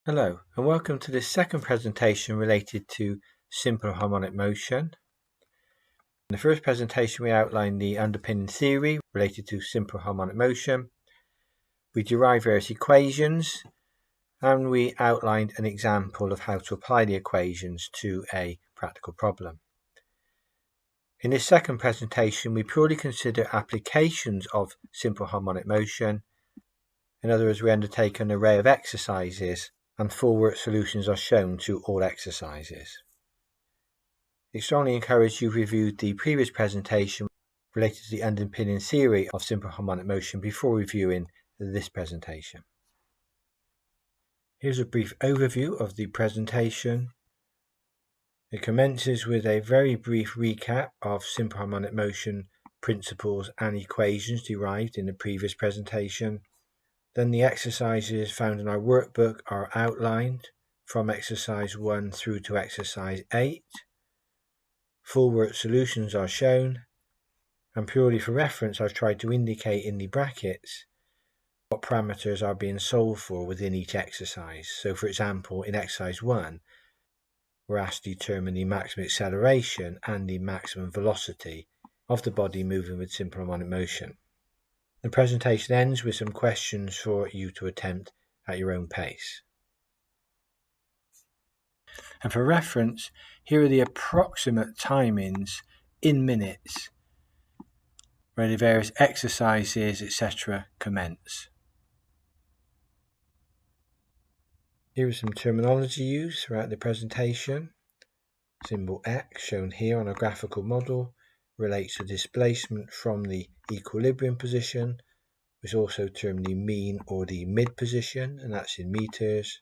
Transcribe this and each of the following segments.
Hello, and welcome to this second presentation related to simple harmonic motion. In the first presentation, we outlined the underpinning theory related to simple harmonic motion. We derived various equations, and we outlined an example of how to apply the equations to a practical problem. In this second presentation, we purely consider applications of simple harmonic motion. In other words, we undertake an array of exercises and full work solutions are shown to all exercises. I strongly encourage you to review the previous presentation related to the underpinning theory of simple harmonic motion before reviewing this presentation. Here's a brief overview of the presentation. It commences with a very brief recap of simple harmonic motion principles and equations derived in the previous presentation. Then the exercises found in our workbook are outlined from exercise 1 through to exercise 8. Full work solutions are shown, and purely for reference I've tried to indicate in the brackets what parameters are being solved for within each exercise. So for example, in exercise 1, we're asked to determine the maximum acceleration and the maximum velocity of the body moving with simple harmonic motion. The presentation ends with some questions for you to attempt at your own pace. And for reference, here are the approximate timings in minutes where the various exercises, etc. commence. Here is some terminology used throughout the presentation. Symbol X, shown here on a graphical model, relates to displacement from the equilibrium position, which is also termed the mean or the mid position, and that's in meters.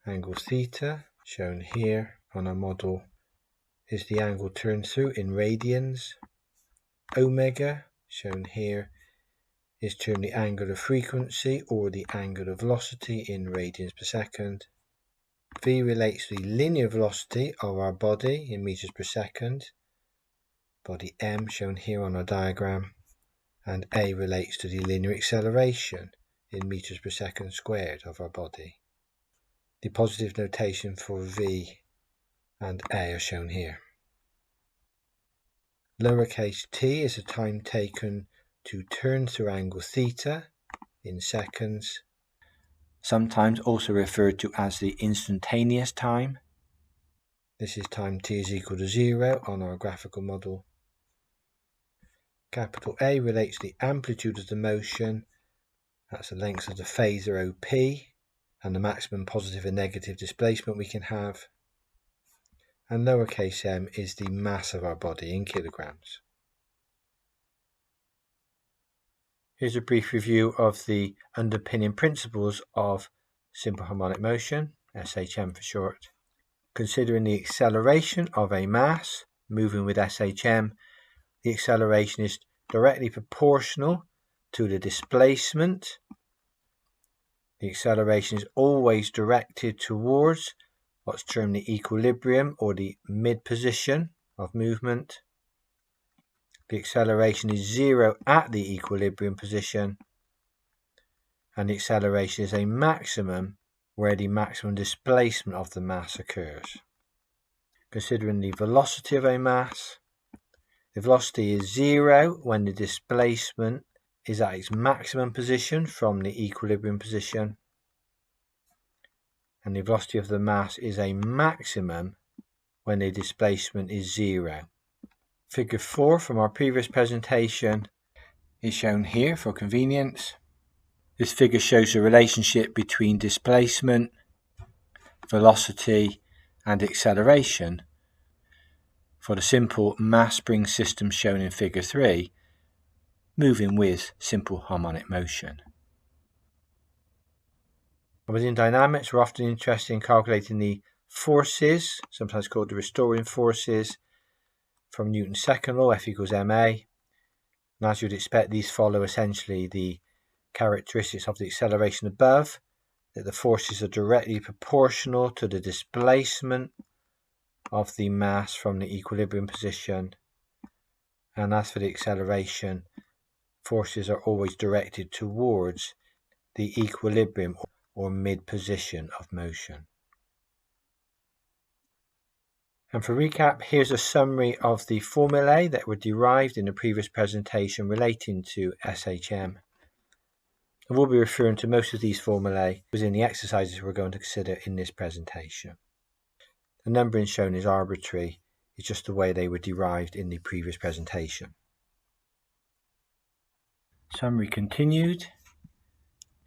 Angle theta, shown here on a model, is the angle turned through in radians. Omega, shown here, is termed the angular frequency or the angular velocity in radians per second. V relates to the linear velocity of our body in meters per second. Body M, shown here on our diagram. And A relates to the linear acceleration in meters per second squared of our body. The positive notation for V and A are shown here. Lowercase t is the time taken to turn through angle theta in seconds, sometimes also referred to as the instantaneous time. This is time t is equal to 0 on our graphical model. Capital A relates to the amplitude of the motion, that's the length of the phasor OP, and the maximum positive and negative displacement we can have. And lowercase m is the mass of our body in kilograms. Here's a brief review of the underpinning principles of simple harmonic motion, SHM for short. Considering the acceleration of a mass moving with SHM, the acceleration is directly proportional to the displacement. The acceleration is always directed towards what's termed the equilibrium or the mid position of movement. The acceleration is 0 at the equilibrium position, and the acceleration is a maximum where the maximum displacement of the mass occurs. Considering the velocity of a mass, the velocity is 0 when the displacement is at its maximum position from the equilibrium position, and the velocity of the mass is a maximum when the displacement is 0. Figure 4 from our previous presentation is shown here for convenience. This figure shows the relationship between displacement, velocity, and acceleration for the simple mass spring system shown in figure 3, moving with simple harmonic motion. Within dynamics, we're often interested in calculating the forces, sometimes called the restoring forces, from Newton's second law, F equals ma. And as you'd expect, these follow essentially the characteristics of the acceleration above, that the forces are directly proportional to the displacement of the mass from the equilibrium position. And as for the acceleration, forces are always directed towards the equilibrium or mid position of motion. And for recap, here's a summary of the formulae that were derived in the previous presentation relating to SHM. And we'll be referring to most of these formulae within the exercises we're going to consider in this presentation. The numbering shown is arbitrary, it's just the way they were derived in the previous presentation. Summary continued.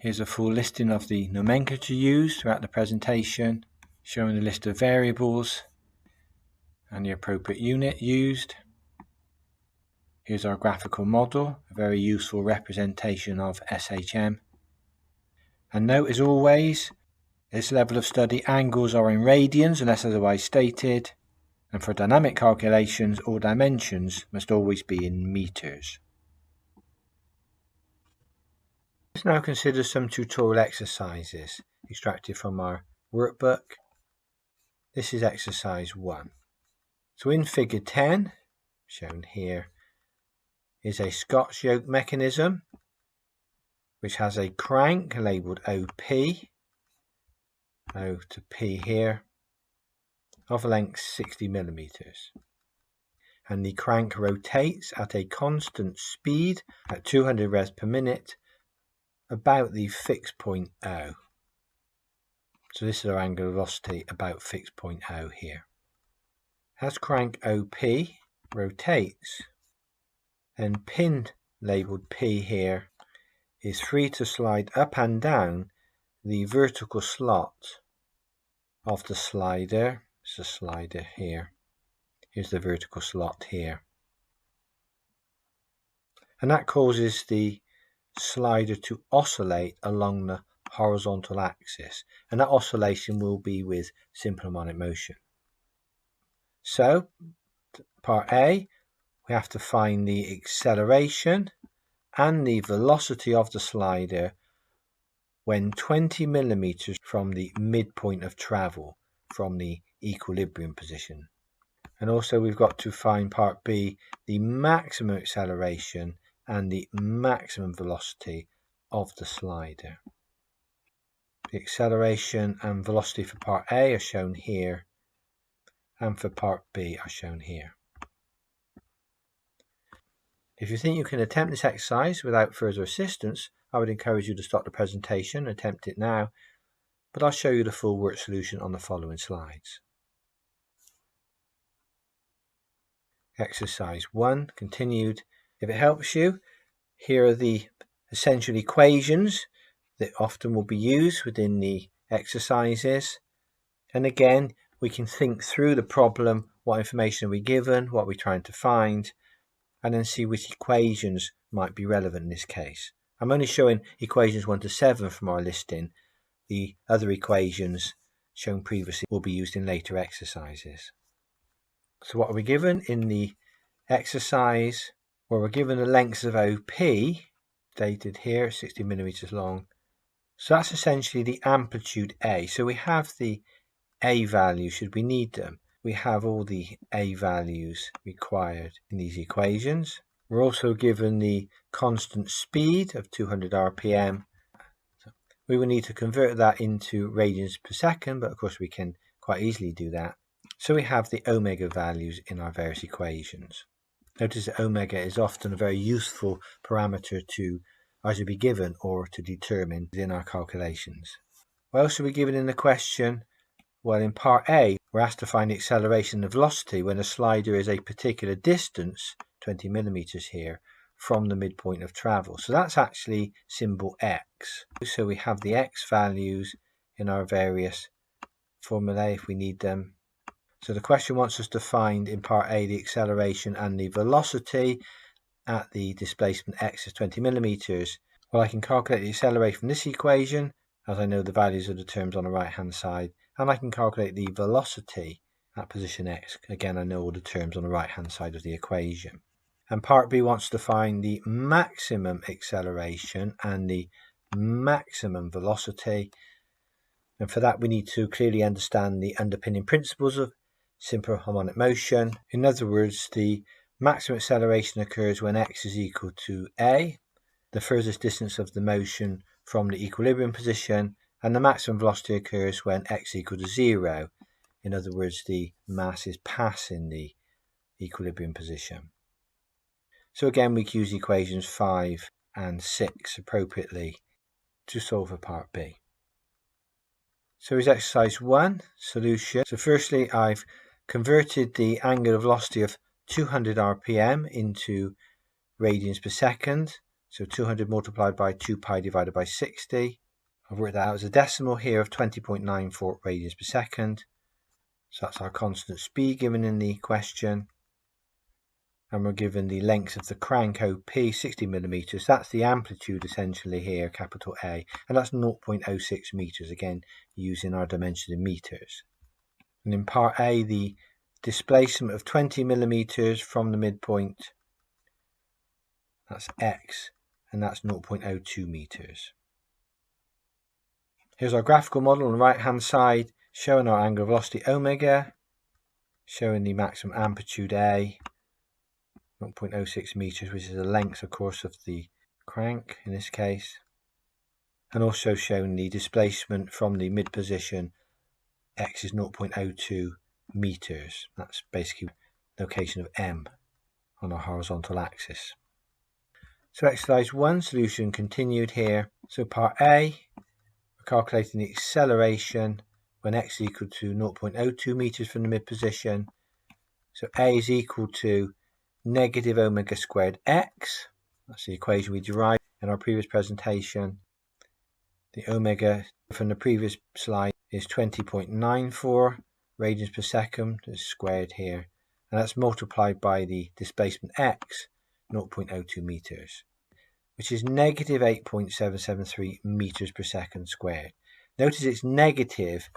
Here's a full listing of the nomenclature used throughout the presentation, showing the list of variables and the appropriate unit used. Here's our graphical model, a very useful representation of SHM. And note, as always, this level of study, angles are in radians unless otherwise stated, and for dynamic calculations, all dimensions must always be in meters. Let's now consider some tutorial exercises extracted from our workbook. This is exercise 1. So in figure 10, shown here, is a Scotch yoke mechanism which has a crank labelled OP, O to P here, of length 60 millimeters. And the crank rotates at a constant speed at 200 revs per minute about the fixed point O. So this is our angular velocity about fixed point O here. As crank OP rotates, then pin labelled P here is free to slide up and down the vertical slot of the slider. It's a slider here. Here's the vertical slot here. And that causes the slider to oscillate along the horizontal axis. And that oscillation will be with simple harmonic motion. So, part A, we have to find the acceleration and the velocity of the slider when 20 millimeters from the midpoint of travel from the equilibrium position. And also we've got to find part B, the maximum acceleration and the maximum velocity of the slider. The acceleration and velocity for part A are shown here, and for part B are shown here. If you think you can attempt this exercise without further assistance, I would encourage you to stop the presentation and attempt it now, but I'll show you the full work solution on the following slides. Exercise 1 continued. If it helps you, here are the essential equations that often will be used within the exercises. And again, we can think through the problem, what information are we given, what are we trying to find, and then see which equations might be relevant in this case. I'm only showing equations 1 to 7 from our listing. The other equations shown previously will be used in later exercises. So what are we given in the exercise? Well, we're given the lengths of OP, stated here, 60 millimeters long. So that's essentially the amplitude A. So we have the A values should we need them. We have all the A values required in these equations. We're also given the constant speed of 200 RPM. So we will need to convert that into radians per second, but of course we can quite easily do that. So we have the omega values in our various equations. Notice that omega is often a very useful parameter to either be given or to determine in our calculations. What else are we given in the question? Well, in part A, we're asked to find the acceleration and velocity when a slider is a particular distance, 20 millimeters here, from the midpoint of travel. So that's actually symbol X. So we have the X values in our various formulae if we need them. So the question wants us to find in part A the acceleration and the velocity at the displacement X is 20 millimeters. Well, I can calculate the acceleration from this equation, as I know the values of the terms on the right hand side, and I can calculate the velocity at position X. Again, I know all the terms on the right hand side of the equation. And part B wants to find the maximum acceleration and the maximum velocity. And for that we need to clearly understand the underpinning principles of simple harmonic motion. In other words, the maximum acceleration occurs when x is equal to a, the furthest distance of the motion from the equilibrium position, and the maximum velocity occurs when x equal to 0. In other words, the mass is passing the equilibrium position. So again, we can use equations 5 and 6 appropriately to solve for part B. So here's exercise 1, solution. So firstly, I've converted the angular velocity of 200 rpm into radians per second. So 200 multiplied by 2 pi divided by 60. I've worked that out as a decimal here of 20.94 radians per second. So that's our constant speed given in the question. And we're given the length of the crank OP, 60 millimeters. That's the amplitude essentially here, capital A. And that's 0.06 meters, again, using our dimensions in meters. And in part A, the displacement of 20 millimeters from the midpoint, that's x, and that's 0.02 meters. Here's our graphical model on the right hand side, showing our angular velocity omega, showing the maximum amplitude A, 0.06 meters, which is the length, of course, of the crank in this case, and also showing the displacement from the mid position, x is 0.02 meters. That's basically the location of M on our horizontal axis. So exercise 1, solution continued here. So part A, we're calculating the acceleration when x is equal to 0.02 meters from the mid position. So A is equal to negative omega squared x. That's the equation we derived in our previous presentation. The omega from the previous slide is 20.94 radians per second. It's squared here. And that's multiplied by the displacement x, 0.02 meters, which is negative 8.773 meters per second squared. Notice it's negative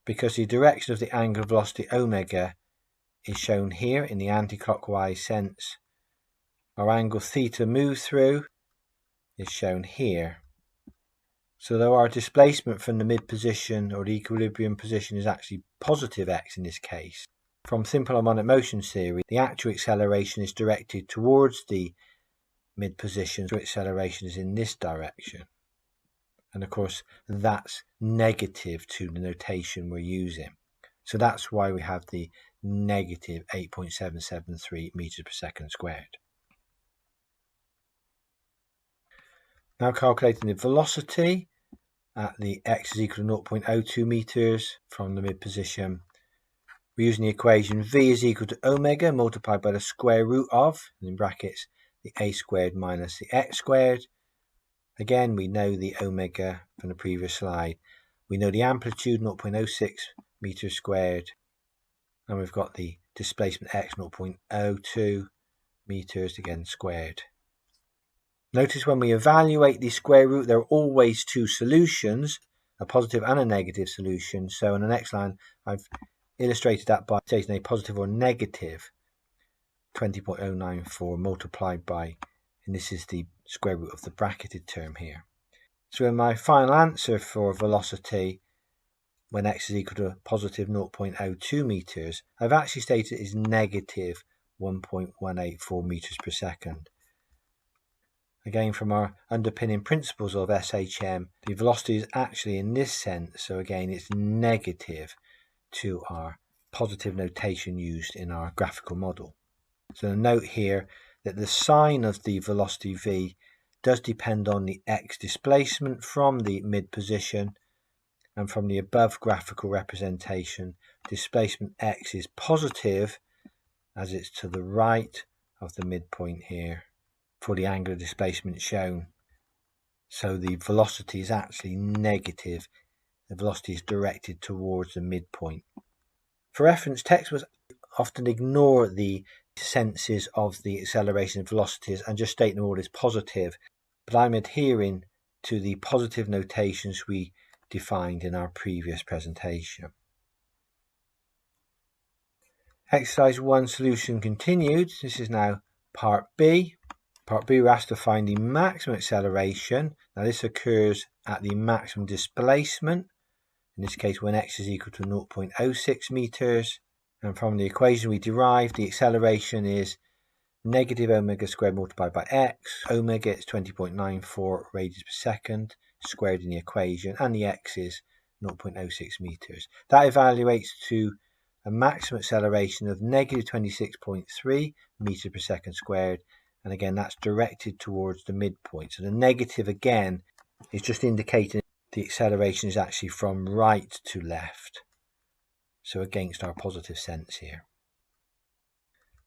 because the direction of the angular velocity omega is shown here in the anti-clockwise sense. Our angle theta move through is shown here. So though our displacement from the mid position or the equilibrium position is actually positive x in this case, from simple harmonic motion theory, the actual acceleration is directed towards the mid position, so acceleration is in this direction. And of course, that's negative to the notation we're using. So that's why we have the negative 8.773 meters per second squared. Now calculating the velocity at the x is equal to 0.02 meters from the mid position. We're using the equation v is equal to omega multiplied by the square root of, and in brackets, the a squared minus the x squared. Again, we know the omega from the previous slide. We know the amplitude, 0.06 meters squared. And we've got the displacement x, 0.02 meters, again squared. Notice when we evaluate the square root, there are always two solutions, a positive and a negative solution. So in the next line, I've illustrated that by taking a positive or negative 20.094 multiplied by, and this is the square root of the bracketed term here. So in my final answer for velocity, when x is equal to positive 0.02 meters, I've actually stated it is negative 1.184 meters per second. Again, from our underpinning principles of SHM, the velocity is actually in this sense, so again it's negative to our positive notation used in our graphical model. So note here that the sign of the velocity v does depend on the x displacement from the mid position, and from the above graphical representation, displacement x is positive as it's to the right of the midpoint here for the angular displacement shown. So the velocity is actually negative. The velocity is directed towards the midpoint. For reference, textbooks often ignore the senses of the acceleration and velocities and just state them all as positive, but I'm adhering to the positive notations we defined in our previous presentation. Exercise 1 solution continued. This is now part B. Part B, we're asked to find the maximum acceleration. Now this occurs at the maximum displacement, in this case when x is equal to 0.06 meters. And from the equation we derived, the acceleration is negative omega squared multiplied by x. Omega is 20.94 radians per second squared in the equation, and the x is 0.06 meters. That evaluates to a maximum acceleration of negative 26.3 meters per second squared, and again that's directed towards the midpoint. So the negative again is just indicating the acceleration is actually from right to left, so against our positive sense here.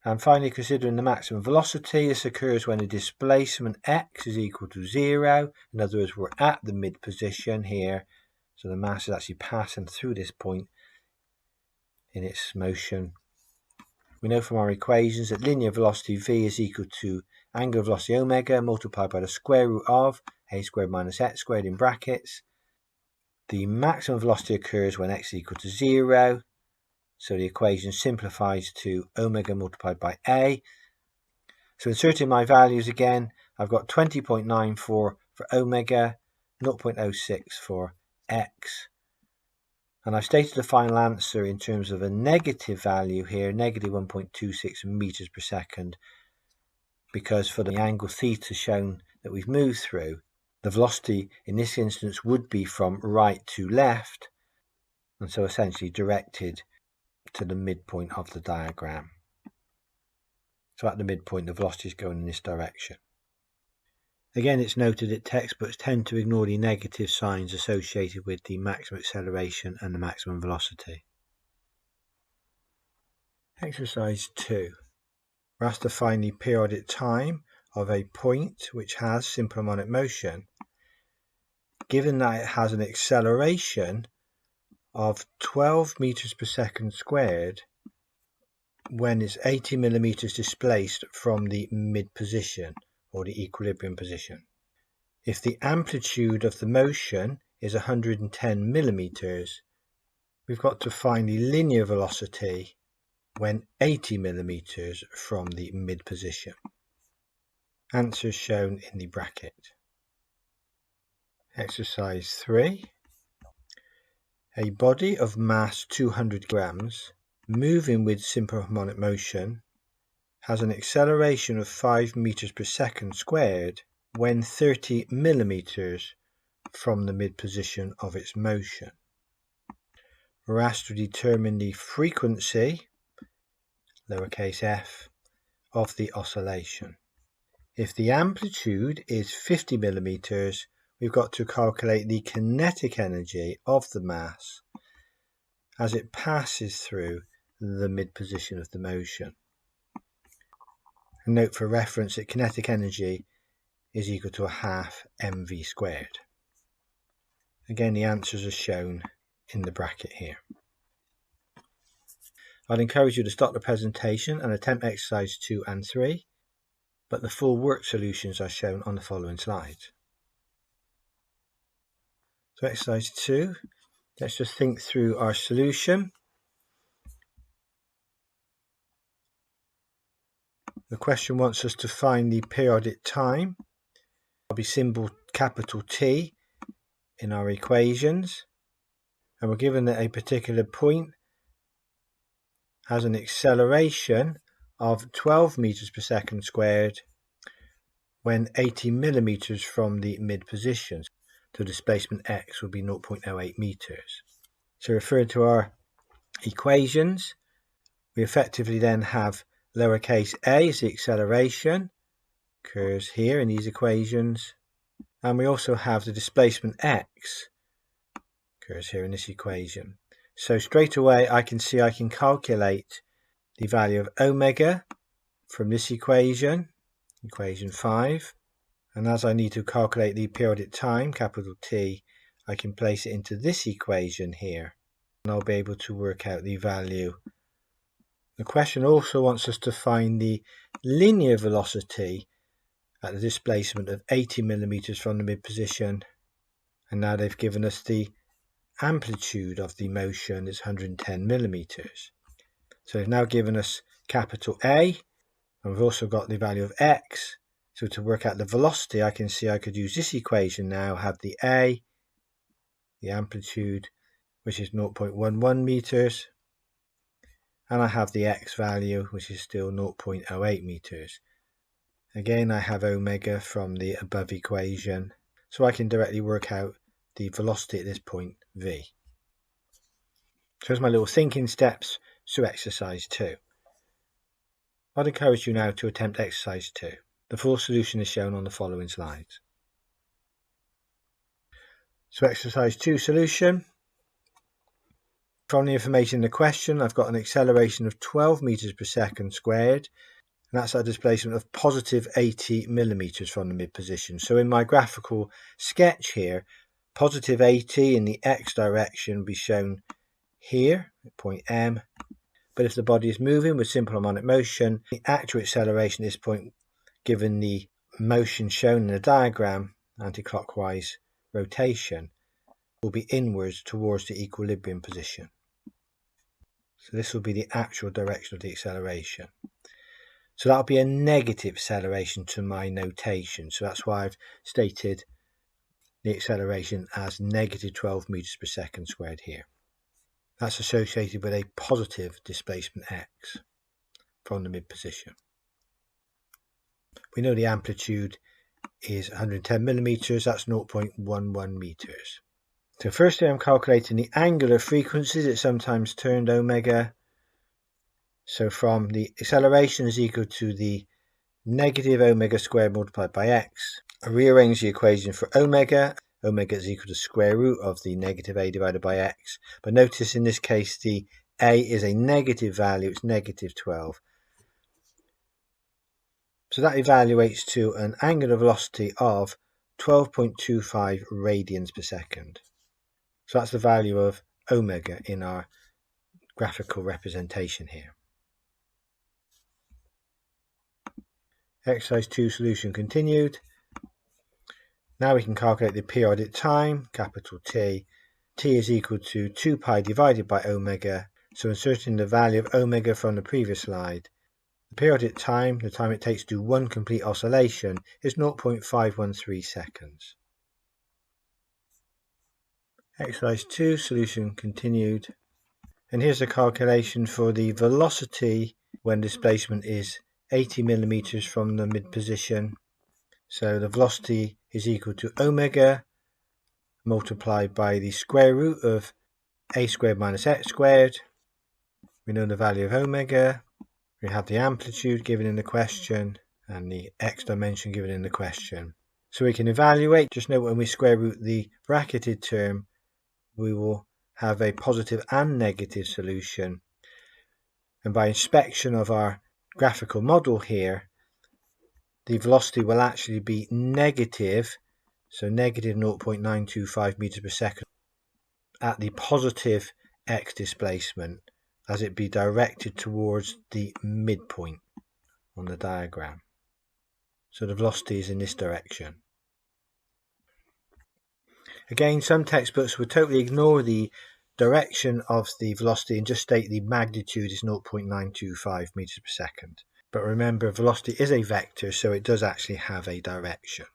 And finally, considering the maximum velocity, this occurs when the displacement x is equal to 0. In other words, we're at the mid position here, so the mass is actually passing through this point in its motion. We know from our equations that linear velocity v is equal to angular velocity omega multiplied by the square root of a squared minus x squared in brackets. The maximum velocity occurs when x is equal to 0. So the equation simplifies to omega multiplied by a. So inserting my values again, I've got 20.94 for omega, 0.06 for x. And I've stated the final answer in terms of a negative value here, negative 1.26 meters per second, because for the angle theta shown that we've moved through, the velocity in this instance would be from right to left, and so essentially directed to the midpoint of the diagram. So at the midpoint, the velocity is going in this direction. Again, it's noted that textbooks tend to ignore the negative signs associated with the maximum acceleration and the maximum velocity. Exercise 2. We're asked to find the periodic time of a point which has simple harmonic motion, given that it has an acceleration of 12 meters per second squared when it's 80 millimeters displaced from the mid position or the equilibrium position. If the amplitude of the motion is 110 millimeters, we've got to find the linear velocity when 80 millimeters from the mid position. Answers shown in the bracket. Exercise 3. A body of mass 200 grams moving with simple harmonic motion has an acceleration of 5 meters per second squared when 30 millimeters from the mid position of its motion. We're asked to determine the frequency, lowercase f, of the oscillation. If the amplitude is 50 millimeters, we've got to calculate the kinetic energy of the mass as it passes through the mid position of the motion. And note for reference that kinetic energy is equal to a half mv squared. Again, the answers are shown in the bracket here. I'd encourage you to stop the presentation and attempt exercise 2 and 3, but the full work solutions are shown on the following slides. So exercise 2, let's just think through our solution. The question wants us to find the periodic time. I'll be symbol capital T in our equations, and we're given that a particular point has an acceleration of 12 meters per second squared when 80 millimeters from the mid position. So displacement x will be 0.08 meters. So referring to our equations, we effectively then have lowercase a is the acceleration, occurs here in these equations, and we also have the displacement x, occurs here in this equation. So straight away I can see I can calculate the value of omega from this equation, equation 5, and as I need to calculate the periodic time, capital T, I can place it into this equation here, and I'll be able to work out the value. The question also wants us to find the linear velocity at the displacement of 80 millimeters from the mid position, and now they've given us the amplitude of the motion is 110 millimeters. So they've now given us capital A, and we've also got the value of x. So to work out the velocity, I can see I could use this equation now, have the A, the amplitude, which is 0.11 meters, and I have the x value, which is still 0.08 meters. Again, I have omega from the above equation, so I can directly work out the velocity at this point, v. So here's my little thinking steps to exercise 2. I'd encourage you now to attempt exercise 2. The full solution is shown on the following slides. So exercise 2 solution. From the information in the question, I've got an acceleration of 12 meters per second squared, and that's a displacement of positive 80 millimeters from the mid position. So in my graphical sketch here, positive 80 in the x direction will be shown here at point M. But if the body is moving with simple harmonic motion, the actual acceleration at this point, given the motion shown in the diagram, anti-clockwise rotation, will be inwards towards the equilibrium position. So this will be the actual direction of the acceleration. So that will be a negative acceleration to my notation. So that's why I've stated the acceleration as negative 12 meters per second squared here. That's associated with a positive displacement x from the mid position. We know the amplitude is 110 millimeters, that's 0.11 meters. So firstly, I'm calculating the angular frequency that's sometimes termed omega. So from the acceleration is equal to the negative omega squared multiplied by x. I rearrange the equation for omega. Omega is equal to square root of the negative a divided by x. But notice in this case the a is a negative value, it's negative 12. So that evaluates to an angular velocity of 12.25 radians per second. So that's the value of omega in our graphical representation here. Exercise 2 solution continued. Now we can calculate the periodic time, capital T. T is equal to 2 pi divided by omega. So inserting the value of omega from the previous slide. The periodic time, the time it takes to do one complete oscillation, is 0.513 seconds. Exercise 2 solution continued. And here's a calculation for the velocity when displacement is 80 millimeters from the mid position. So the velocity is equal to omega multiplied by the square root of a squared minus x squared. We know the value of omega. We have the amplitude given in the question and the x dimension given in the question. So we can evaluate. Just note when we square root the bracketed term, we will have a positive and negative solution. And by inspection of our graphical model here, the velocity will actually be negative, so negative 0.925 meters per second at the positive x displacement, as it be directed towards the midpoint on the diagram. So the velocity is in this direction. Again, some textbooks would totally ignore the direction of the velocity and just state the magnitude is 0.925 meters per second. But remember, velocity is a vector, so it does actually have a direction.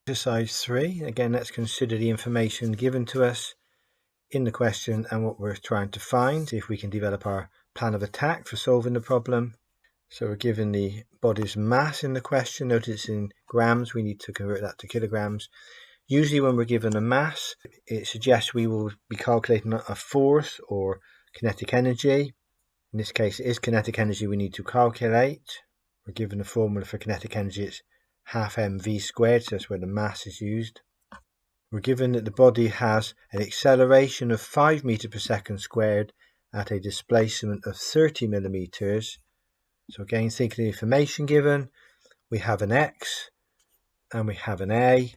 Exercise 3. Again, let's consider the information given to us in the question and what we're trying to find, if we can develop our plan of attack for solving the problem. So we're given the body's mass in the question. Notice it's in grams, we need to convert that to kilograms. Usually when we're given a mass, it suggests we will be calculating a force or kinetic energy. In this case, it is kinetic energy we need to calculate. We're given the formula for kinetic energy, it's half mv squared, so that's where the mass is used. We're given that the body has an acceleration of 5 meters per second squared at a displacement of 30 millimeters. So again, thinking of the information given, we have an x and we have an a.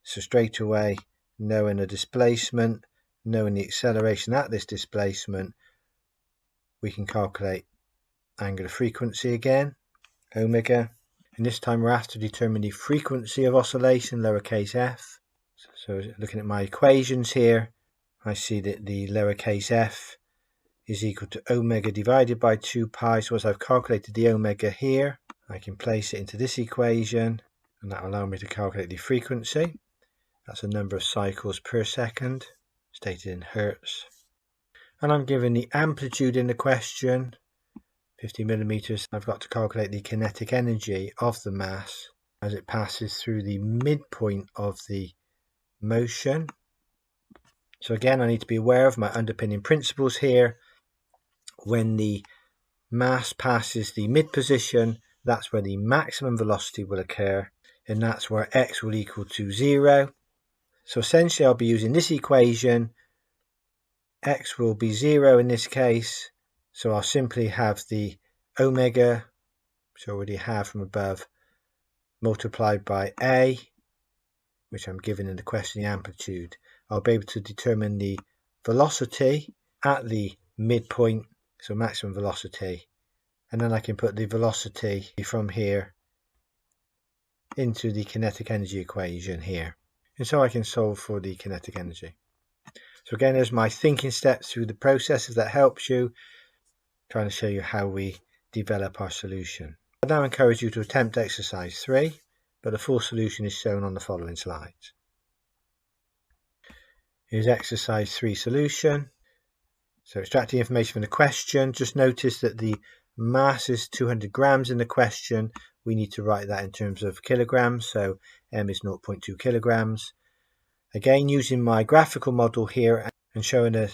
So straight away, knowing the displacement, knowing the acceleration at this displacement, we can calculate angular frequency again, omega. And this time we're asked to determine the frequency of oscillation, lowercase f. So looking at my equations here, I see that the lowercase f is equal to omega divided by 2 pi. So as I've calculated the omega here, I can place it into this equation, and that will allow me to calculate the frequency. That's the number of cycles per second, stated in hertz. And I'm given the amplitude in the question, 50 millimeters. I've got to calculate the kinetic energy of the mass as it passes through the midpoint of the motion. So again, I need to be aware of my underpinning principles here. When the mass passes the mid position, that's where the maximum velocity will occur, and that's where x will equal to 0. So essentially I'll be using this equation. X will be 0 in this case, so I'll simply have the omega, which I already have from above, multiplied by a, which I'm given in the question, the amplitude. I'll be able to determine the velocity at the midpoint, so maximum velocity, and then I can put the velocity from here into the kinetic energy equation here, and so I can solve for the kinetic energy. So again, there's my thinking steps through the processes that helps you, trying to show you how we develop our solution. I now encourage you to attempt exercise 3, but the full solution is shown on the following slides. Here's exercise 3 solution. So extract the information from the question. Just notice that the mass is 200 grams in the question. We need to write that in terms of kilograms, so m is 0.2 kilograms. Again, using my graphical model here and showing a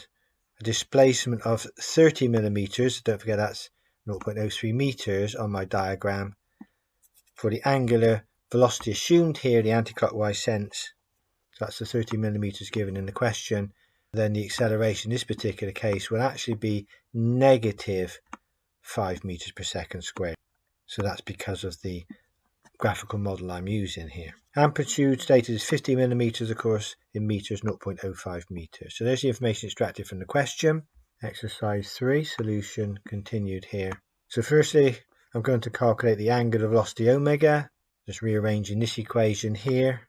displacement of 30 millimeters, don't forget that's 0.03 meters on my diagram. For the angular velocity assumed here, the anticlockwise sense, so that's the 30 millimeters given in the question, then the acceleration in this particular case will actually be negative 5 meters per second squared. So that's because of the graphical model I'm using here. Amplitude stated as 50 millimeters, of course, in meters, 0.05 meters. So there's the information extracted from the question. Exercise 3, solution continued here. So firstly, I'm going to calculate the angular velocity omega, just rearranging this equation here.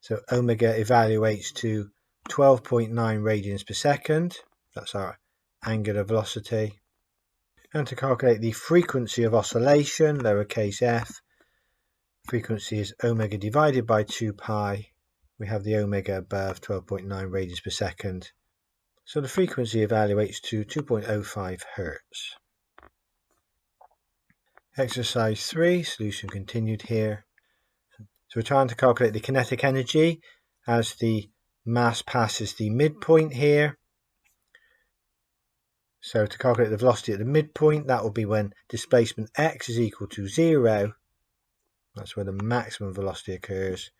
So omega evaluates to 12.9 radians per second. That's our angular velocity. And to calculate the frequency of oscillation, lowercase f, frequency is omega divided by 2 pi. We have the omega above 12.9 radians per second. So the frequency evaluates to 2.05 hertz. Exercise 3, solution continued here. So we're trying to calculate the kinetic energy as the mass passes the midpoint here. So to calculate the velocity at the midpoint, that will be when displacement x is equal to 0. That's where the maximum velocity occurs.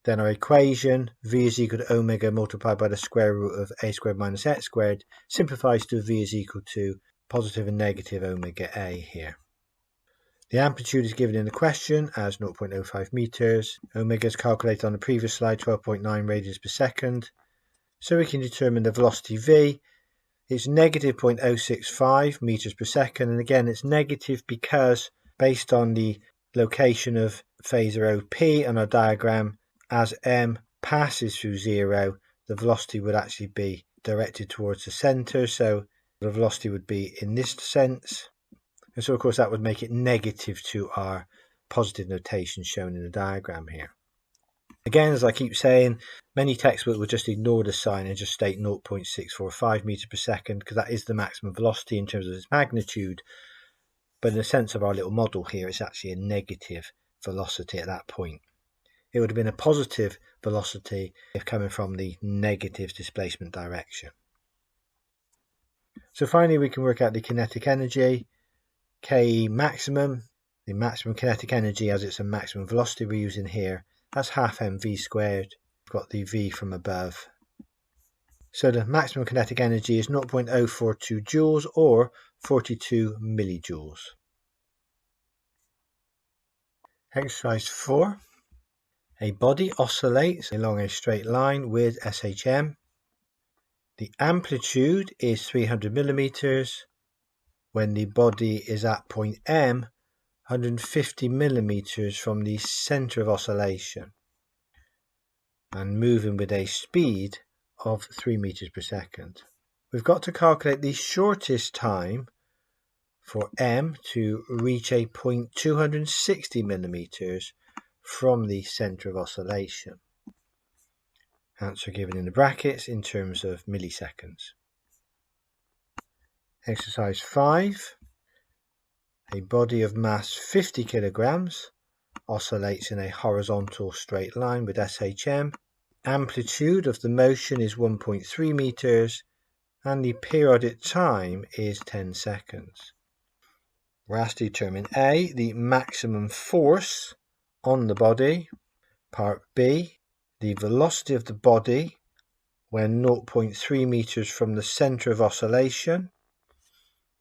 Then our equation, v is equal to omega multiplied by the square root of a squared minus x squared, simplifies to v is equal to positive and negative omega a here. The amplitude is given in the question as 0.05 meters. Omega is calculated on the previous slide, 12.9 radians per second. So we can determine the velocity v. It's negative 0.065 meters per second. And again, it's negative because based on the location of phasor OP on our diagram, as m passes through 0, the velocity would actually be directed towards the center. So the velocity would be in this sense. And so, of course, that would make it negative to our positive notation shown in the diagram here. Again, as I keep saying, many textbooks will just ignore the sign and just state 0.645 meters per second because that is the maximum velocity in terms of its magnitude. But in the sense of our little model here, it's actually a negative velocity at that point. It would have been a positive velocity if coming from the negative displacement direction. So finally, we can work out the kinetic energy. Ke maximum, the maximum kinetic energy as it's a maximum velocity we're using here, that's half mv squared. We've got the v from above. So the maximum kinetic energy is 0.042 joules or 42 millijoules. Exercise 4. A body oscillates along a straight line with SHM. The amplitude is 300 millimeters. When the body is at point M, 150 millimeters from the center of oscillation and moving with a speed of 3 meters per second. We've got to calculate the shortest time for M to reach a point 260 millimeters from the center of oscillation. Answer given in the brackets in terms of milliseconds. Exercise 5. A body of mass 50 kilograms oscillates in a horizontal straight line with SHM. Amplitude of the motion is 1.3 meters and the periodic time is 10 seconds. We're asked to determine A, the maximum force on the body. Part B, the velocity of the body when 0.3 meters from the center of oscillation.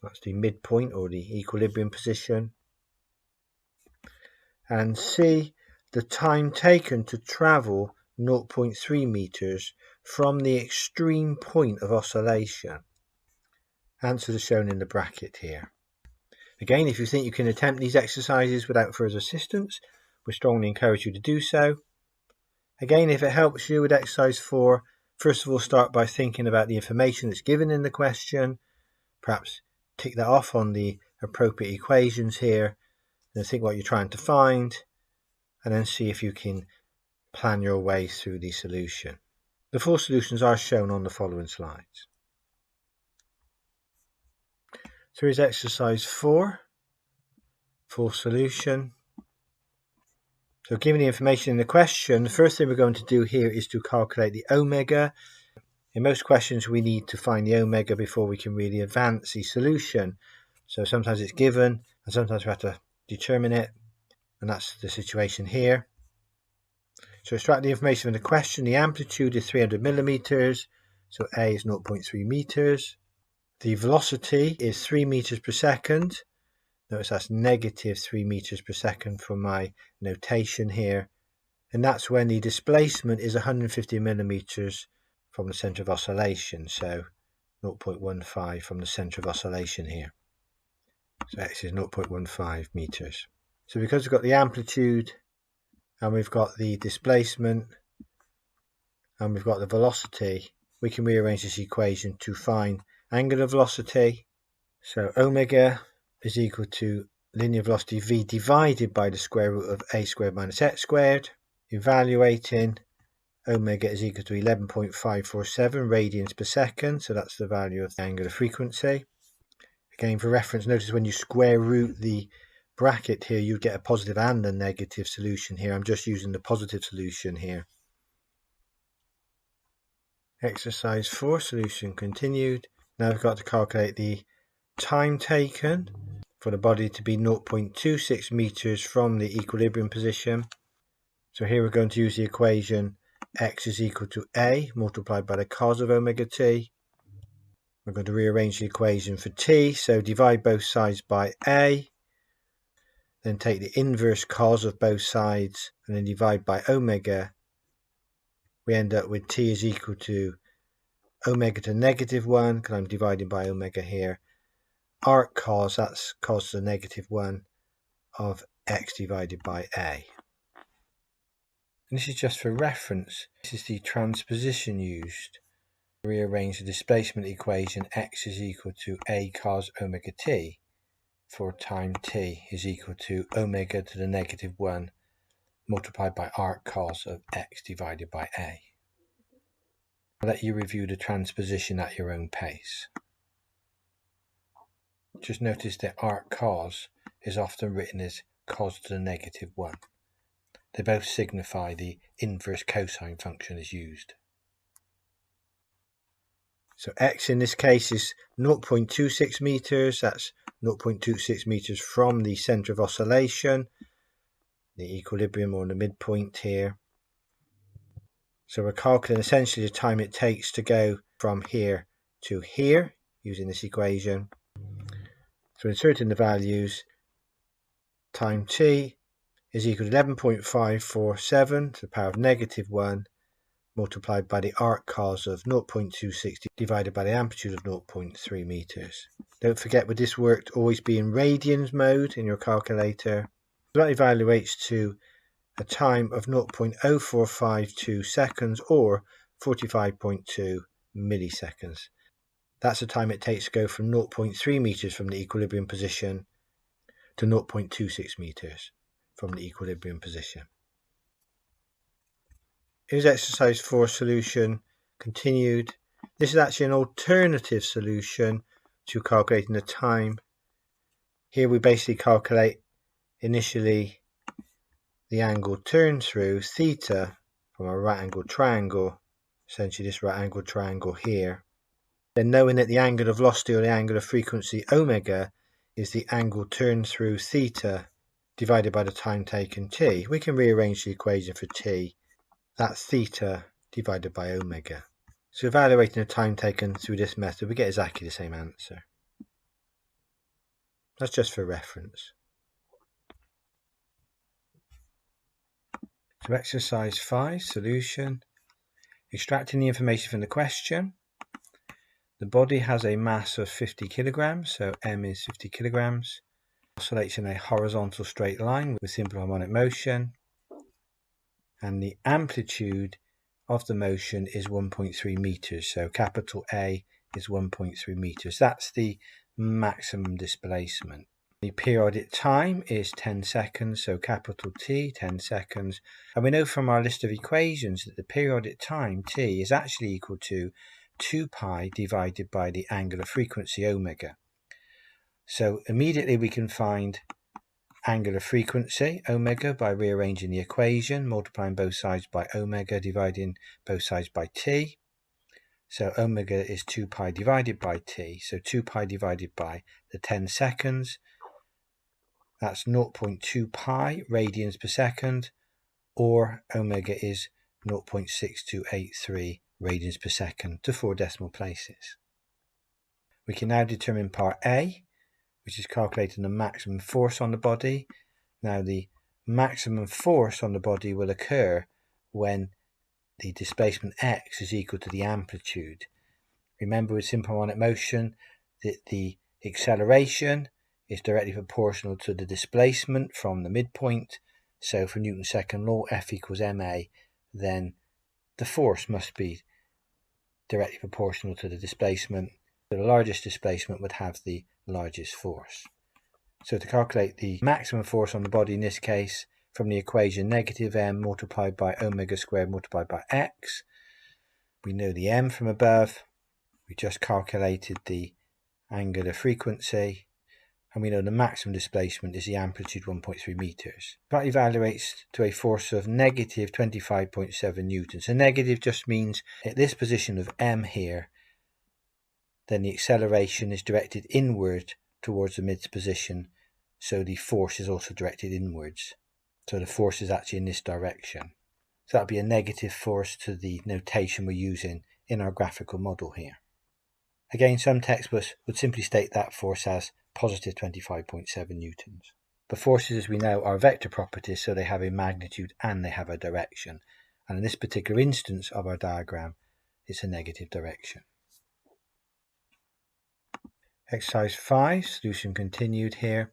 That's the midpoint or the equilibrium position. And C, the time taken to travel 0.3 meters from the extreme point of oscillation. Answers are shown in the bracket here. Again, if you think you can attempt these exercises without further assistance, we strongly encourage you to do so. Again, if it helps you with exercise 4, first of all start by thinking about the information that's given in the question. Perhaps tick that off on the appropriate equations here and think what you're trying to find, and then see if you can plan your way through the solution. The full solutions are shown on the following slides. So here's exercise 4, full solution. So given the information in the question, the first thing we're going to do here is to calculate the omega. In most questions we need to find the omega before we can really advance the solution. So sometimes it's given and sometimes we have to determine it, and that's the situation here. So extract the information from the question. The amplitude is 300 millimeters, so A is 0.3 meters. The velocity is 3 meters per second. Notice that's negative 3 meters per second from my notation here. And that's when the displacement is 150 millimeters from the center of oscillation. So 0.15 from the center of oscillation here. So X is 0.15 meters. So because we've got the amplitude and we've got the displacement and we've got the velocity, we can rearrange this equation to find angular velocity. So omega is equal to linear velocity v divided by the square root of a squared minus x squared. Evaluating, omega is equal to 11.547 radians per second, so that's the value of the angular frequency. Again, for reference, notice when you square root the bracket here, you get a positive and a negative solution here. I'm just using the positive solution here. Exercise 4, solution continued. Now we've got to calculate the time taken for the body to be 0.26 meters from the equilibrium position. So here we're going to use the equation x is equal to a multiplied by the cos of omega t. We're going to rearrange the equation for t, so divide both sides by a, then take the inverse cos of both sides and then divide by omega. We end up with t is equal to omega to negative 1, because I'm dividing by omega here. Arc cos, that's cos to the negative 1 of x divided by a. And this is just for reference. This is the transposition used. Rearrange the displacement equation x is equal to a cos omega t for time t is equal to omega to the negative 1 multiplied by arc cos of x divided by a. I'll let you review the transposition at your own pace. Just notice that arc cos is often written as cos to the negative 1. They both signify the inverse cosine function is used. So x in this case is 0.26 meters. That's 0.26 meters from the center of oscillation, the equilibrium or the midpoint here. So we're calculating essentially the time it takes to go from here to here using this equation. So inserting the values, time t is equal to 11.547 to the power of negative 1 multiplied by the arc cos of 0.26 divided by the amplitude of 0.3 meters. Don't forget, with this work to always be in radians mode in your calculator. That evaluates to a time of 0.0452 seconds or 45.2 milliseconds. That's the time it takes to go from 0.3 meters from the equilibrium position to 0.26 meters from the equilibrium position. Here's exercise 4 solution continued. This is actually an alternative solution to calculating the time. Here we basically calculate initially the angle turn through theta from a right angled triangle, essentially this right angled triangle here. Then knowing that the angular velocity or the angular frequency omega is the angle turn through theta divided by the time taken t, we can rearrange the equation for t. That's theta divided by omega. So evaluating the time taken through this method, we get exactly the same answer. That's just for reference. So exercise 5, solution. Extracting the information from the question. The body has a mass of 50 kilograms, so m is 50 kilograms. Oscillates in a horizontal straight line with simple harmonic motion. And the amplitude of the motion is 1.3 meters. So capital A is 1.3 meters. That's the maximum displacement. The periodic time is 10 seconds, so capital T, 10 seconds. And we know from our list of equations that the periodic time, T, is actually equal to 2 pi divided by the angular frequency, omega. So immediately we can find angular frequency, omega, by rearranging the equation, multiplying both sides by omega, dividing both sides by T. So omega is 2 pi divided by T, so 2 pi divided by the 10 seconds. That's 0.2 pi radians per second, or omega is 0.6283 radians per second to 4 decimal places. We can now determine part A, which is calculating the maximum force on the body. Now the maximum force on the body will occur when the displacement x is equal to the amplitude. Remember with simple harmonic motion that the acceleration is directly proportional to the displacement from the midpoint. So for Newton's second law, F equals ma, then the force must be directly proportional to the displacement. So the largest displacement would have the largest force. So to calculate the maximum force on the body in this case, from the equation negative m multiplied by omega squared multiplied by x, we know the m from above, we just calculated the angular frequency, and we know the maximum displacement is the amplitude 1.3 meters. That evaluates to a force of negative 25.7 newtons. So negative just means at this position of m here, then the acceleration is directed inward towards the mid position, so the force is also directed inwards. So the force is actually in this direction. So that would be a negative force to the notation we're using in our graphical model here. Again, some textbooks would simply state that force as positive 25.7 newtons. But forces, as we know, are vector properties, so they have a magnitude and they have a direction. And in this particular instance of our diagram, it's a negative direction. Exercise 5, solution continued here.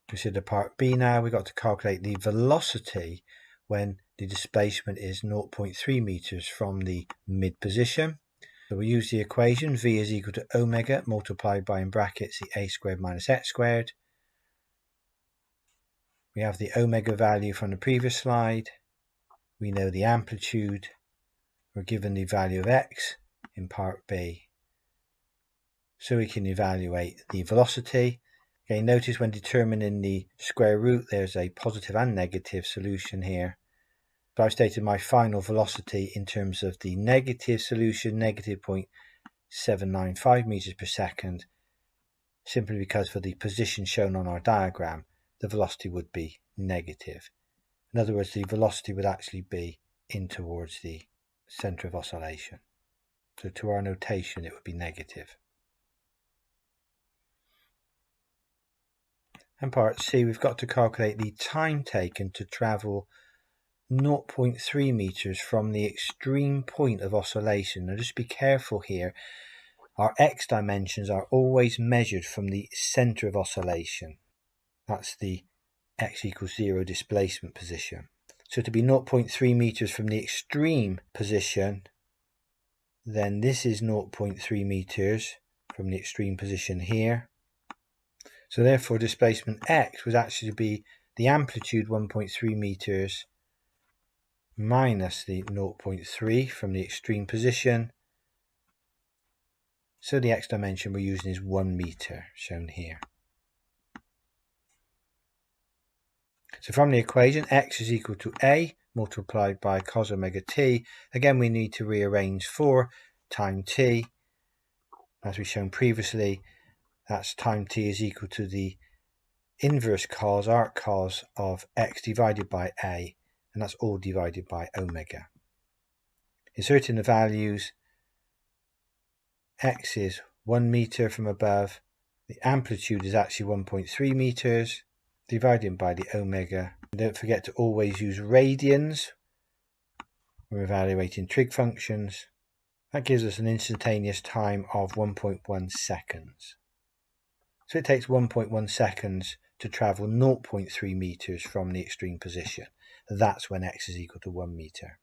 Consider part B now. We've got to calculate the velocity when the displacement is 0.3 meters from the mid position. So we use the equation V is equal to omega multiplied by, in brackets, the a squared minus x squared. We have the omega value from the previous slide. We know the amplitude. We're given the value of x in part B. So we can evaluate the velocity. Okay, notice when determining the square root, there's a positive and negative solution here. So I've stated my final velocity in terms of the negative solution, negative 0.795 meters per second, simply because for the position shown on our diagram, the velocity would be negative. In other words, the velocity would actually be in towards the center of oscillation. So to our notation, it would be negative. And part C, we've got to calculate the time taken to travel 0.3 meters from the extreme point of oscillation. Now just be careful here. Our x dimensions are always measured from the center of oscillation. That's the x equals 0 displacement position. So to be 0.3 meters from the extreme position, then this is 0.3 meters from the extreme position here. So therefore displacement x would actually be the amplitude 1.3 meters minus the 0.3 from the extreme position. So the x dimension we're using is 1 meter, shown here. So from the equation, x is equal to a multiplied by cos omega t. Again, we need to rearrange for time t. As we've shown previously, that's time t is equal to the inverse cos, arc cos, of x divided by a, and that's all divided by omega. Inserting the values, x is 1 meter from above, the amplitude is actually 1.3 meters, divided by the omega. And don't forget to always use radians when we're evaluating trig functions. That gives us an instantaneous time of 1.1 seconds. So it takes 1.1 seconds to travel 0.3 meters from the extreme position. That's when x is equal to 1 meter.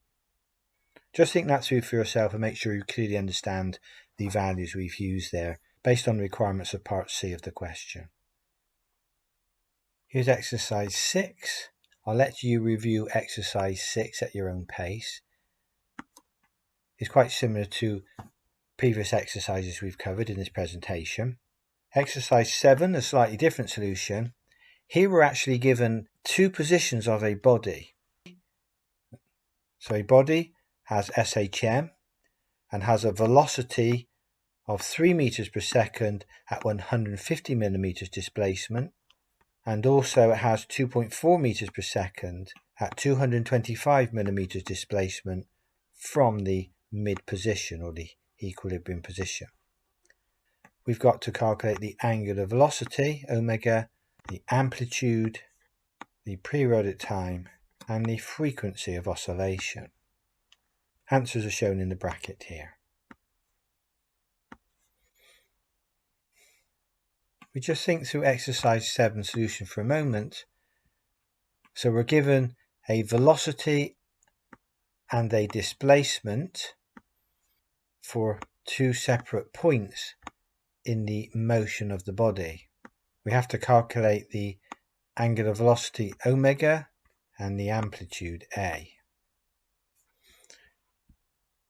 Just think that through for yourself and make sure you clearly understand the values we've used there based on the requirements of part C of the question. Here's exercise 6. I'll let you review exercise 6 at your own pace. It's quite similar to previous exercises we've covered in this presentation. Exercise 7, a slightly different solution. Here we're actually given two positions of a body. So a body has SHM and has a velocity of 3 meters per second at 150 millimeters displacement, and also it has 2.4 meters per second at 225 millimeters displacement from the mid position or the equilibrium position. We've got to calculate the angular velocity, omega, the amplitude, the periodic time, and the frequency of oscillation. Answers are shown in the bracket here. We just think through exercise 7 solution for a moment. So we're given a velocity and a displacement for two separate points in the motion of the body. We have to calculate the angular velocity omega and the amplitude a.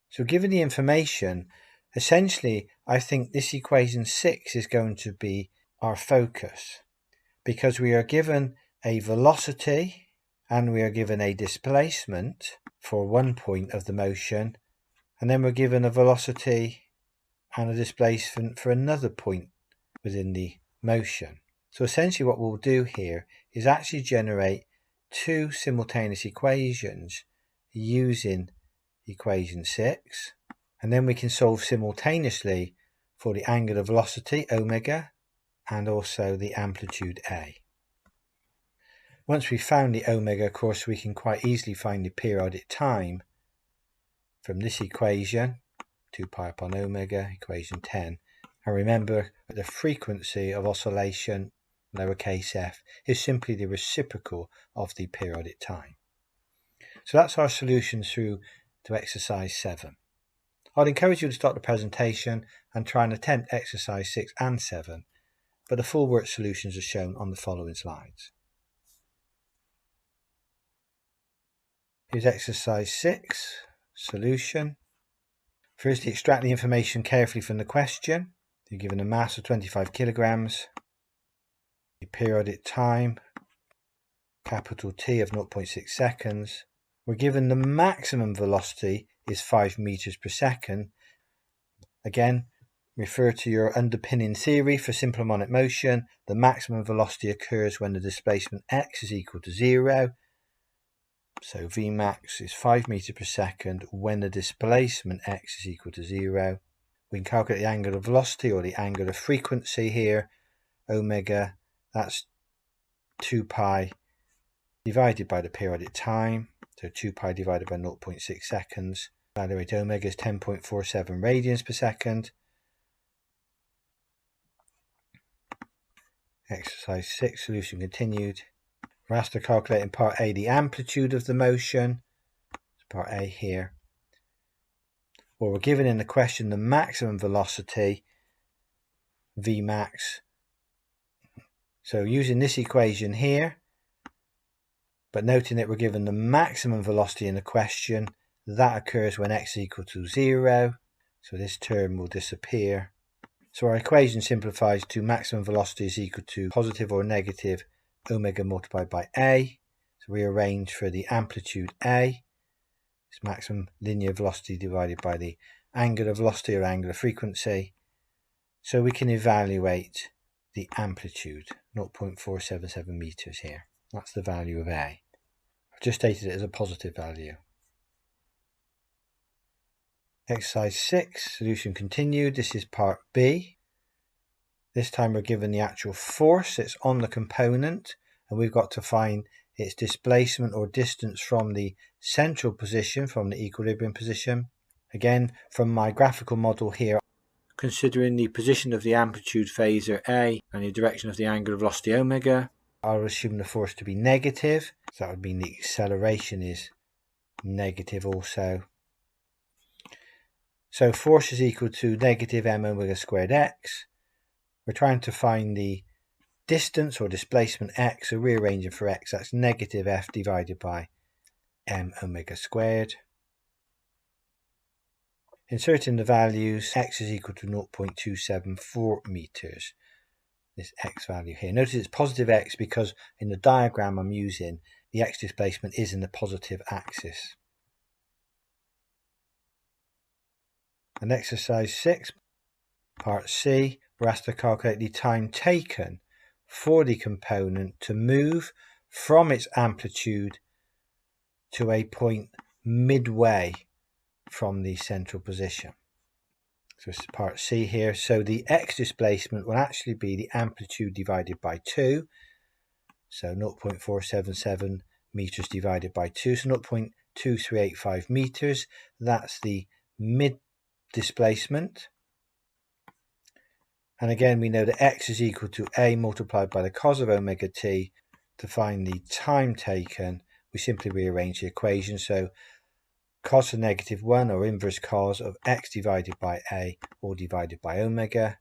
So given the information, essentially I think this equation 6 is going to be our focus, because we are given a velocity and we are given a displacement for one point of the motion, and then we're given a velocity and a displacement for another point within the motion. So essentially what we'll do here is actually generate two simultaneous equations using equation 6, and then we can solve simultaneously for the angular velocity omega and also the amplitude a. Once we've found the omega, of course, we can quite easily find the periodic time from this equation, 2 pi upon omega, equation 10. And remember, the frequency of oscillation, lowercase f, is simply the reciprocal of the periodic time. So that's our solution through to exercise 7. I'd encourage you to start the presentation and try and attempt exercise 6 and 7, but the full work solutions are shown on the following slides. Here's exercise 6, solution. Firstly, extract the information carefully from the question. You're given a mass of 25 kilograms, the periodic time, capital T, of 0.6 seconds. We're given the maximum velocity is 5 meters per second. Again, refer to your underpinning theory for simple harmonic motion. The maximum velocity occurs when the displacement x is equal to 0. So Vmax is 5 meters per second when the displacement x is equal to 0. We can calculate the angular velocity or the angular frequency here. Omega, that's 2 pi divided by the periodic time. So 2 pi divided by 0.6 seconds. Evaluate omega is 10.47 radians per second. Exercise 6, solution continued. We're asked to calculate in part A the amplitude of the motion. It's part A here. Well, we're given in the question the maximum velocity, Vmax. So using this equation here, but noting that we're given the maximum velocity in the question, that occurs when x is equal to 0. So this term will disappear. So our equation simplifies to maximum velocity is equal to positive or negative omega multiplied by A. So we arrange for the amplitude A. It's maximum linear velocity divided by the angular velocity or angular frequency. So we can evaluate the amplitude, 0.477 meters here. That's the value of A. I've just stated it as a positive value. Exercise 6, solution continued. This is part B. This time we're given the actual force. It's on the component, and we've got to find its displacement or distance from the central position, from the equilibrium position. Again, from my graphical model here, considering the position of the amplitude phasor A and the direction of the angular velocity omega, I'll assume the force to be negative. So that would mean the acceleration is negative also. So force is equal to negative m omega squared x. We're trying to find the distance or displacement x, so rearranging for x, that's negative f divided by m omega squared. Inserting the values, x is equal to 0.274 meters, this x value here. Notice it's positive x because in the diagram I'm using, the x displacement is in the positive axis. And exercise 6, part C, we're asked to calculate the time taken for the component to move from its amplitude to a point midway from the central position. So this is part C here. So the x displacement will actually be the amplitude divided by 2. So 0.477 meters divided by 2. So 0.2385 meters. That's the mid displacement. And again, we know that x is equal to a multiplied by the cos of omega t. To find the time taken, we simply rearrange the equation. So cos of negative 1 or inverse cos of x divided by a or divided by omega.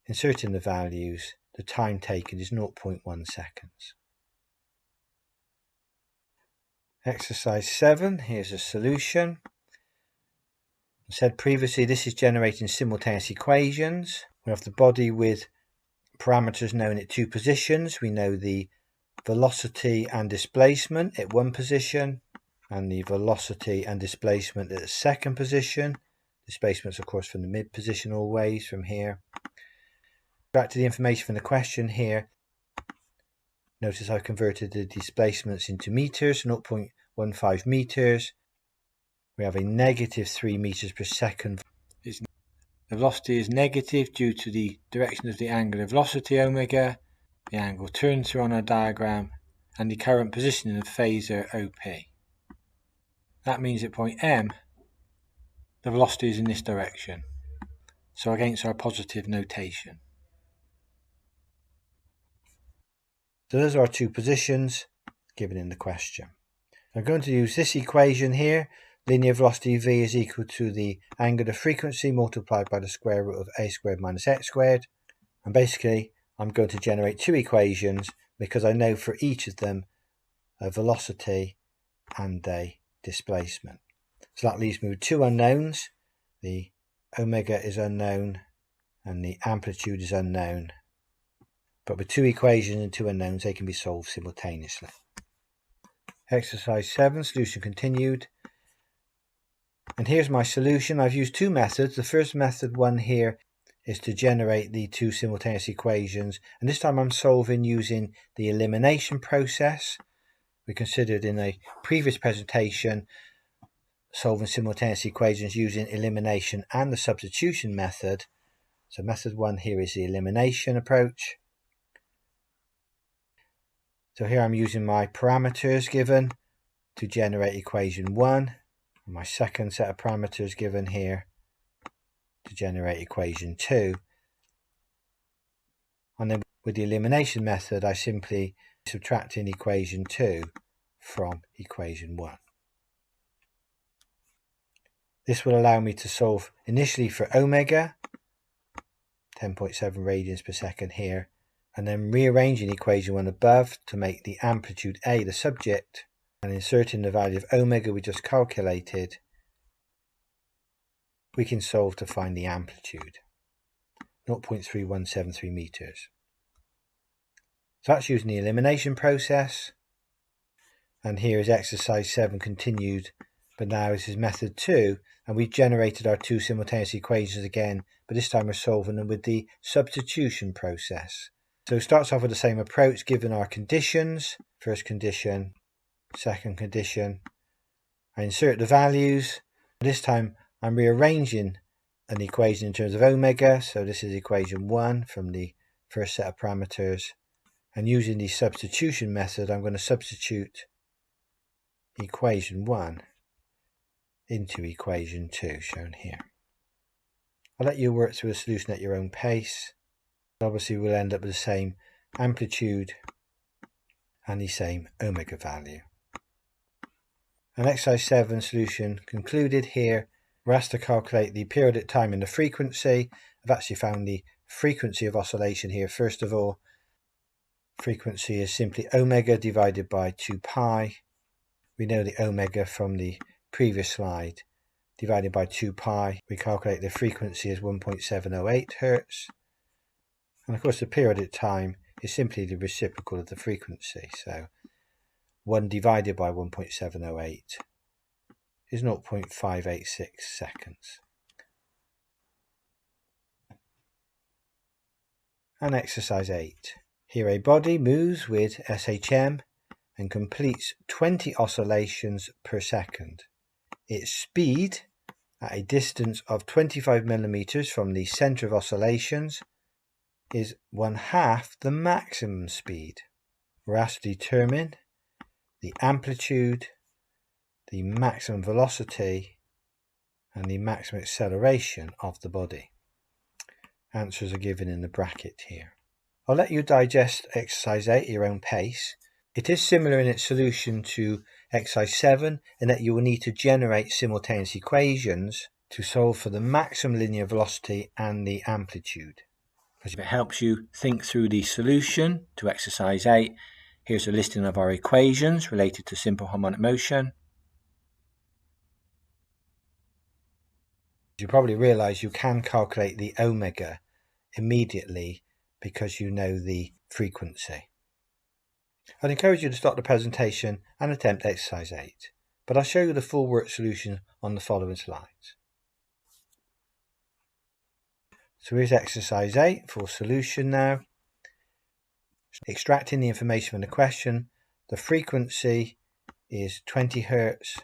Inserting the values, the time taken is 0.1 seconds. Exercise 7, here's a solution. I said previously this is generating simultaneous equations. We have the body with parameters known at two positions. We know the velocity and displacement at one position and the velocity and displacement at the second position. Displacement's of course from the mid position always from here. Back to the information from the question here. Notice I've converted the displacements into meters, 0.15 meters. We have a negative 3 meters per second. The velocity is negative due to the direction of the angular velocity omega. The angle turns through on our diagram and the current position of phasor OP. That means at point M, the velocity is in this direction. So against our positive notation. So those are our two positions given in the question. I'm going to use this equation here. Linear velocity v is equal to the angular frequency multiplied by the square root of a squared minus x squared. And basically, I'm going to generate two equations because I know for each of them a velocity and a displacement. So that leaves me with two unknowns. The omega is unknown and the amplitude is unknown. But with two equations and two unknowns, they can be solved simultaneously. Exercise 7, solution continued. And here's my solution. I've used two methods. The first method one here is to generate the two simultaneous equations. And this time I'm solving using the elimination process. We considered in a previous presentation solving simultaneous equations using elimination and the substitution method. So method one here is the elimination approach. So here I'm using my parameters given to generate equation 1. And my second set of parameters given here to generate equation 2. And then with the elimination method, I simply subtract in equation 2 from equation 1. This will allow me to solve initially for omega, 10.7 radians per second here, and then rearranging equation 1 above to make the amplitude A the subject, and inserting the value of omega we just calculated, we can solve to find the amplitude. 0.3173 meters. So that's using the elimination process. And here is exercise 7 continued, but now this is method 2, and we've generated our two simultaneous equations again, but this time we're solving them with the substitution process. So it starts off with the same approach, given our conditions. First condition, second condition. I insert the values. This time I'm rearranging an equation in terms of omega, so this is equation 1 from the first set of parameters. And using the substitution method, I'm going to substitute equation 1 into equation 2, shown here. I'll let you work through a solution at your own pace. Obviously we'll end up with the same amplitude and the same omega value. And exercise 7 solution concluded. Here we're asked to calculate the periodic time and the frequency. I've actually found the frequency of oscillation here. First of all, frequency is simply omega divided by 2 pi. We know the omega from the previous slide. Divided by 2 pi, we calculate the frequency as 1.708 Hertz. And of course the periodic time is simply the reciprocal of the frequency. So 1 divided by 1.708 is 0.586 seconds. And exercise 8. Here a body moves with SHM and completes 20 oscillations per second. Its speed at a distance of 25 millimeters from the center of oscillations is 1/2 the maximum speed. We're asked to determine the amplitude, the maximum velocity, and the maximum acceleration of the body. Answers are given in the bracket here. I'll let you digest exercise 8 at your own pace. It is similar in its solution to exercise 7 in that you will need to generate simultaneous equations to solve for the maximum linear velocity and the amplitude. If it helps you think through the solution to exercise 8, here's a listing of our equations related to simple harmonic motion. You probably realize you can calculate the omega immediately because you know the frequency. I'd encourage you to stop the presentation and attempt exercise 8, but I'll show you the full work solution on the following slides. So here's exercise 8, full solution now. Extracting the information from the question, the frequency is 20 Hertz.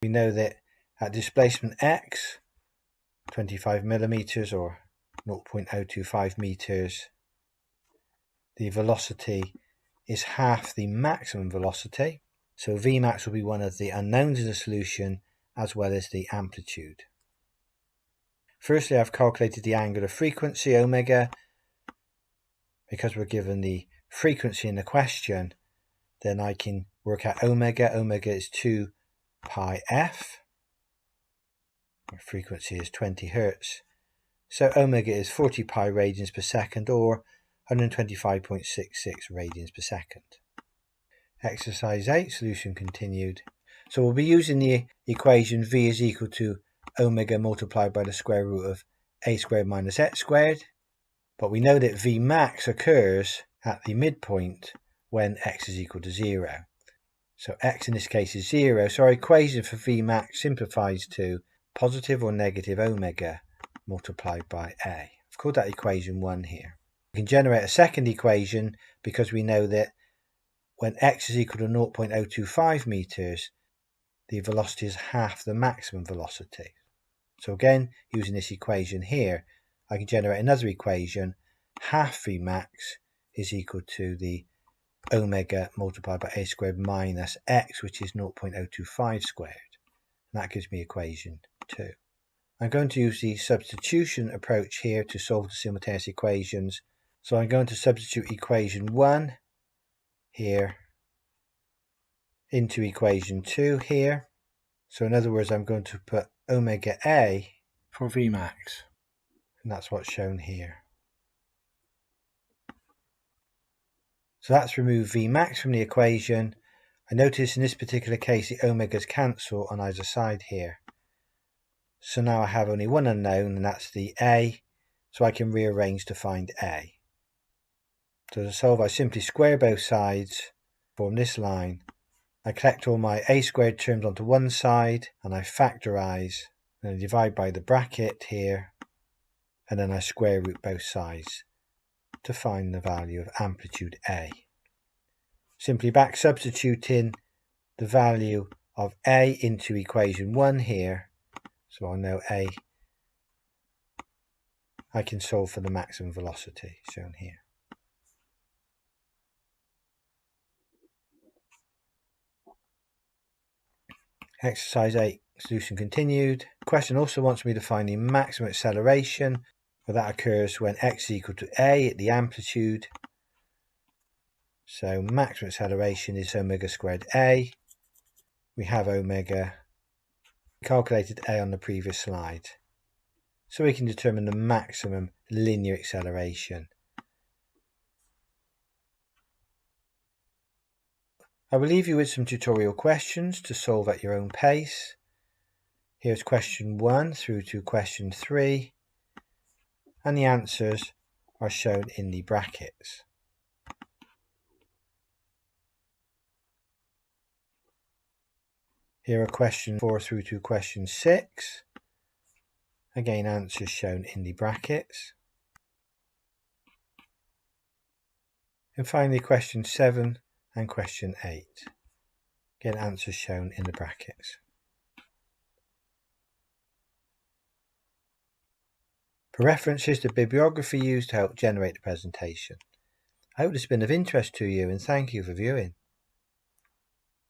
We know that at displacement x, 25 millimeters or 0.025 meters, the velocity is half the maximum velocity. So Vmax will be one of the unknowns in the solution as well as the amplitude. Firstly, I've calculated the angular frequency, omega. Because we're given the frequency in the question, then I can work out omega. Omega is 2 pi f. Our frequency is 20 Hertz. So omega is 40 pi radians per second or 125.66 radians per second. Exercise 8, solution continued. So we'll be using the equation V is equal to omega multiplied by the square root of a squared minus x squared. But we know that Vmax occurs at the midpoint when x is equal to 0. So x in this case is 0. So our equation for Vmax simplifies to positive or negative omega multiplied by a. I've called that equation 1 here. We can generate a second equation because we know that when x is equal to 0.025 meters, the velocity is half the maximum velocity. So again, using this equation here, I can generate another equation. Half Vmax is equal to the omega multiplied by a squared minus x, which is 0.025 squared. And that gives me equation 2. I'm going to use the substitution approach here to solve the simultaneous equations. So I'm going to substitute equation 1 here into equation 2 here. So in other words, I'm going to put omega a for Vmax. And that's what's shown here. So that's removed Vmax from the equation. I notice in this particular case the omegas cancel on either side here. So now I have only one unknown, and that's the a. so I can rearrange to find A. So to solve, I simply square both sides, form this line. I collect all my A squared terms onto one side and I factorise and I divide by the bracket here, and then I square root both sides to find the value of amplitude A. Simply back substituting the value of A into equation 1 here, so I know A, I can solve for the maximum velocity shown here. Exercise 8, solution continued. Question also wants me to find the maximum acceleration, where that occurs when x is equal to A at the amplitude. So maximum acceleration is omega squared A. We have omega, calculated A on the previous slide. So we can determine the maximum linear acceleration. I will leave you with some tutorial questions to solve at your own pace. Here's question 1 through to question 3, and the answers are shown in the brackets. Here are question 4 through to question 6. Again, answers shown in the brackets. And finally, question 7 and question 8. Again, answers shown in the brackets. For reference, here's the bibliography used to help generate the presentation. I hope this has been of interest to you, and thank you for viewing.